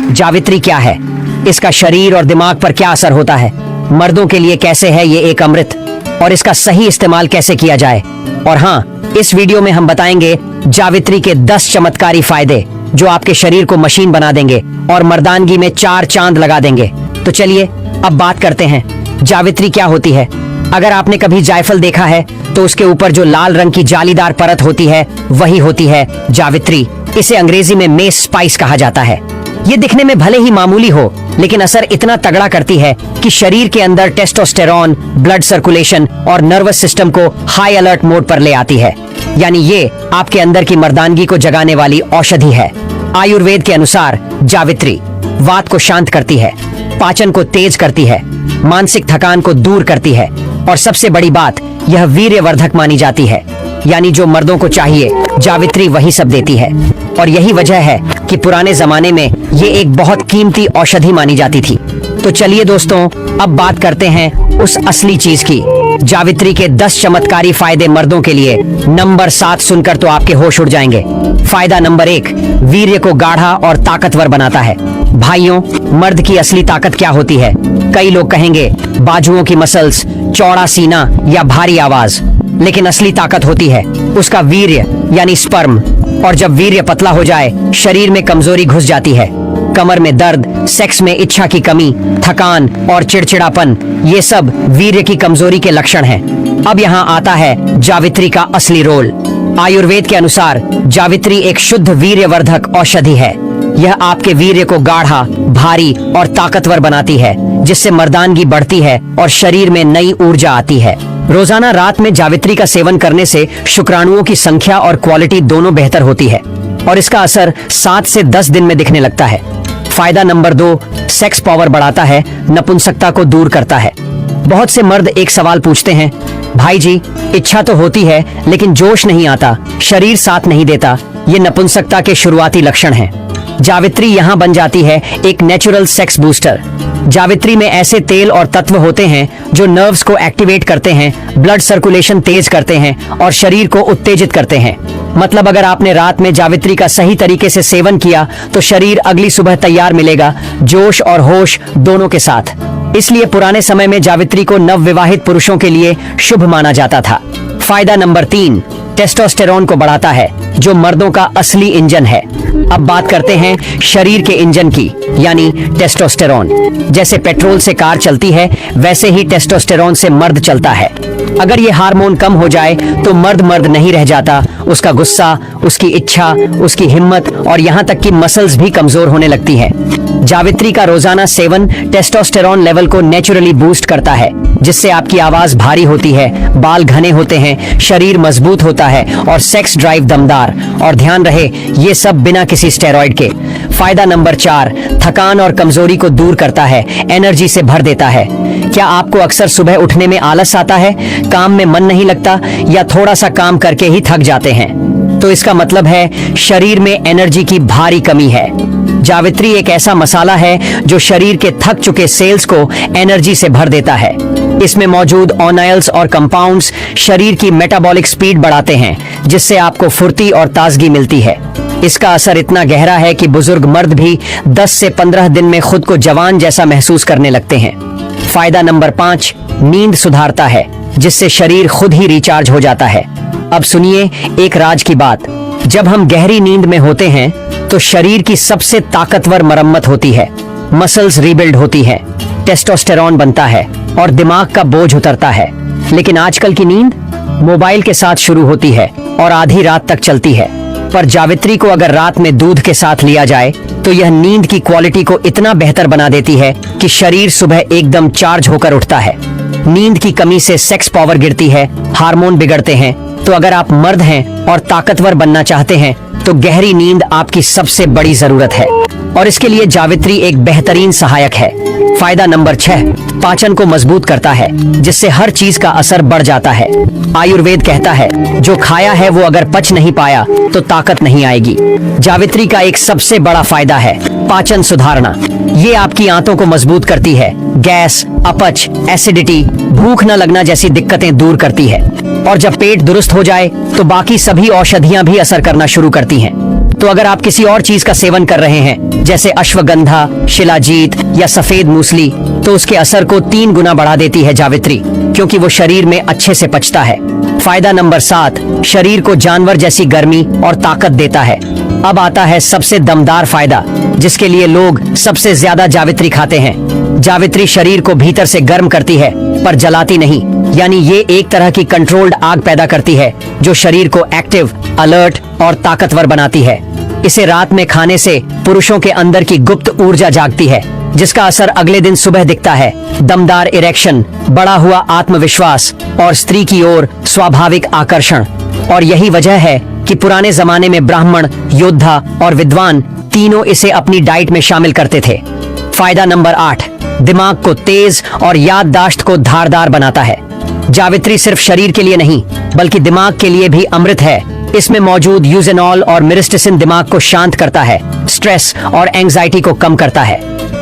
जावित्री क्या है, इसका शरीर और दिमाग पर क्या असर होता है, मर्दों के लिए कैसे है ये एक अमृत, और इसका सही इस्तेमाल कैसे किया जाए। और हाँ, इस वीडियो में हम बताएंगे जावित्री के 10 चमत्कारी फायदे जो आपके शरीर को मशीन बना देंगे और मर्दानगी में 4 चांद लगा देंगे। तो चलिए अब बात करते हैं जावित्री क्या होती है। अगर आपने कभी जायफल देखा है तो उसके ऊपर जो लाल रंग की जालीदार परत होती है वही होती है जावित्री। इसे अंग्रेजी में मेस स्पाइस कहा जाता है। ये दिखने में भले ही मामूली हो, लेकिन असर इतना तगड़ा करती है कि शरीर के अंदर टेस्टोस्टेरॉन, ब्लड सर्कुलेशन और नर्वस सिस्टम को हाई अलर्ट मोड पर ले आती है। यानी ये आपके अंदर की मर्दानगी को जगाने वाली औषधि है। आयुर्वेद के अनुसार जावित्री वात को शांत करती है, पाचन को तेज करती है, मानसिक थकान को दूर करती है, और सबसे बड़ी बात, यह वीर्यवर्धक मानी जाती है। यानी जो मर्दों को चाहिए जावित्री वही सब देती है। और यही वजह है कि पुराने जमाने में ये एक बहुत कीमती औषधि मानी जाती थी। तो चलिए दोस्तों, अब बात करते हैं उस असली चीज की, जावित्री के 10 चमत्कारी फायदे मर्दों के लिए। नंबर 7 सुनकर तो आपके होश उड़ जाएंगे। फायदा नंबर 1, वीर्य को गाढ़ा और ताकतवर बनाता है। भाइयों, मर्द की असली ताकत क्या होती है? कई लोग कहेंगे बाजुओं की मसल्स, चौड़ा सीना या भारी आवाज, लेकिन असली ताकत होती है उसका वीर्य यानी स्पर्म। और जब वीर्य पतला हो जाए, शरीर में कमजोरी घुस जाती है। कमर में दर्द, सेक्स में इच्छा की कमी, थकान और चिड़चिड़ापन, ये सब वीर्य की कमजोरी के लक्षण हैं। अब यहाँ आता है जावित्री का असली रोल। आयुर्वेद के अनुसार जावित्री एक शुद्ध वीर्यवर्धक औषधि है। यह आपके वीर्य को गाढ़ा, भारी और ताकतवर बनाती है, जिससे मर्दानगी बढ़ती है और शरीर में नई ऊर्जा आती है। रोजाना रात में जावित्री का सेवन करने से शुक्राणुओं की संख्या और क्वालिटी दोनों बेहतर होती है, और इसका असर 7 से 10 दिन में दिखने लगता है। फायदा नंबर 2, सेक्स पावर बढ़ाता है, नपुंसकता को दूर करता है। बहुत से मर्द एक सवाल पूछते हैं, भाई जी, इच्छा तो होती है लेकिन जोश नहीं आता, शरीर साथ नहीं देता, ये नपुंसकता के शुरुआती लक्षण हैं। जावित्री यहाँ बन जाती है एक नेचुरल सेक्स बूस्टर। जावित्री में ऐसे तेल और तत्व होते हैं जो नर्व्स को एक्टिवेट करते हैं, ब्लड सर्कुलेशन तेज करते हैं और शरीर को उत्तेजित करते हैं। मतलब अगर आपने रात में जावित्री का सही तरीके से सेवन किया तो शरीर अगली सुबह तैयार मिलेगा, जोश और होश दोनों के साथ। इसलिए पुराने समय में जावित्री को नवविवाहित पुरुषों के लिए शुभ माना जाता था। फायदा नंबर 3, टेस्टोस्टेरॉन को बढ़ाता है, जो मर्दों का असली इंजन है। अब बात करते हैं शरीर के इंजन की, यानी टेस्टोस्टेरॉन। जैसे पेट्रोल से कार चलती है, वैसे ही टेस्टोस्टेरॉन से मर्द चलता है। अगर ये हार्मोन कम हो जाए तो मर्द नहीं रह जाता। उसका गुस्सा, उसकी इच्छा, उसकी हिम्मत और यहाँ तक कि मसल्स भी कमजोर होने लगती है। जावित्री का रोजाना सेवन टेस्टोस्टेरॉन लेवल को नेचुरली बूस्ट करता है, जिससे आपकी आवाज भारी होती है, बाल घने होते हैं, शरीर मजबूत होता है और सेक्स ड्राइव दमदार। और ध्यान रहे, ये सब बिना किसी स्टेरॉइड के। फायदा नंबर 4, थकान और कमजोरी को दूर करता है, एनर्जी से भर देता है। क्या आपको अक्सर सुबह उठने में आलस आता है, काम में मन नहीं लगता या थोड़ा सा काम करके ही थक जाते हैं? तो इसका मतलब है शरीर में एनर्जी की भारी कमी है। जावित्री एक ऐसा मसाला है जो शरीर के थक चुके सेल्स को एनर्जी से भर देता है। इसमें मौजूद ऑनाइल्स और कंपाउंड्स शरीर की मेटाबॉलिक स्पीड बढ़ाते हैं, जिससे आपको फुर्ती और ताजगी मिलती है। इसका असर इतना गहरा है कि बुजुर्ग मर्द भी 10 से 15 दिन में खुद को जवान जैसा महसूस करने लगते हैं। फायदा नंबर 5, नींद सुधारता है, जिससे शरीर खुद ही रिचार्ज हो जाता है। अब सुनिए एक राज की बात, जब हम गहरी नींद में होते हैं तो शरीर की सबसे ताकतवर मरम्मत होती है, मसल्स रीबिल्ड होती है, टेस्टोस्टेरॉन बनता है और दिमाग का बोझ उतरता है। लेकिन आजकल की नींद मोबाइल के साथ शुरू होती है और आधी रात तक चलती है। पर जावित्री को अगर रात में दूध के साथ लिया जाए तो यह नींद की क्वालिटी को इतना बेहतर बना देती है कि शरीर सुबह एकदम चार्ज होकर उठता है। नींद की कमी से सेक्स पावर गिरती है, हार्मोन बिगड़ते हैं। तो अगर आप मर्द हैं और ताकतवर बनना चाहते हैं तो गहरी नींद आपकी सबसे बड़ी जरूरत है, और इसके लिए जावित्री एक बेहतरीन सहायक है। फायदा नंबर 6, पाचन को मजबूत करता है, जिससे हर चीज का असर बढ़ जाता है। आयुर्वेद कहता है जो खाया है वो अगर पच नहीं पाया तो ताकत नहीं आएगी। जावित्री का एक सबसे बड़ा फायदा है पाचन सुधारना। ये आपकी आंतों को मजबूत करती है, गैस, अपच, एसिडिटी, भूख न लगना जैसी दिक्कतें दूर करती है। और जब पेट दुरुस्त हो जाए तो बाकी सभी औषधियां भी असर करना शुरू करती हैं। तो अगर आप किसी और चीज का सेवन कर रहे हैं जैसे अश्वगंधा, शिलाजीत या सफेद मूसली, तो उसके असर को 3 गुना बढ़ा देती है जावित्री, क्योंकि वो शरीर में अच्छे से पचता है। फायदा नंबर 7, शरीर को जानवर जैसी गर्मी और ताकत देता है। अब आता है सबसे दमदार फायदा, जिसके लिए लोग सबसे ज्यादा जावित्री खाते हैं। जावित्री शरीर को भीतर से गर्म करती है पर जलाती नहीं, यानी ये एक तरह की कंट्रोल्ड आग पैदा करती है जो शरीर को एक्टिव, अलर्ट और ताकतवर बनाती है। इसे रात में खाने से पुरुषों के अंदर की गुप्त ऊर्जा जागती है, जिसका असर अगले दिन सुबह दिखता है। दमदार इरेक्शन, बढ़ा हुआ आत्मविश्वास और स्त्री की ओर स्वाभाविक आकर्षण। और यही वजह है कि पुराने जमाने में ब्राह्मण, योद्धा और विद्वान तीनों इसे अपनी डाइट में शामिल करते थे। फायदा नंबर 8, दिमाग को तेज और याददाश्त को धारदार बनाता है। जावित्री सिर्फ शरीर के लिए नहीं बल्कि दिमाग के लिए भी अमृत है। इसमें मौजूद यूजेनॉल और मिरिस्टिसिन दिमाग को शांत करता है, स्ट्रेस और एंजाइटी को कम करता है।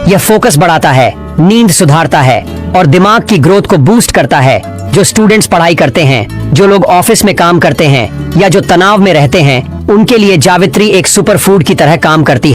यह फोकस बढ़ाता है, नींद सुधारता है और दिमाग की ग्रोथ को बूस्ट करता है। जो स्टूडेंट्स पढ़ाई करते हैं, जो लोग ऑफिस में काम करते हैं या जो तनाव में रहते हैं, उनके लिए जावित्री एक सुपर फूड की तरह काम करती है।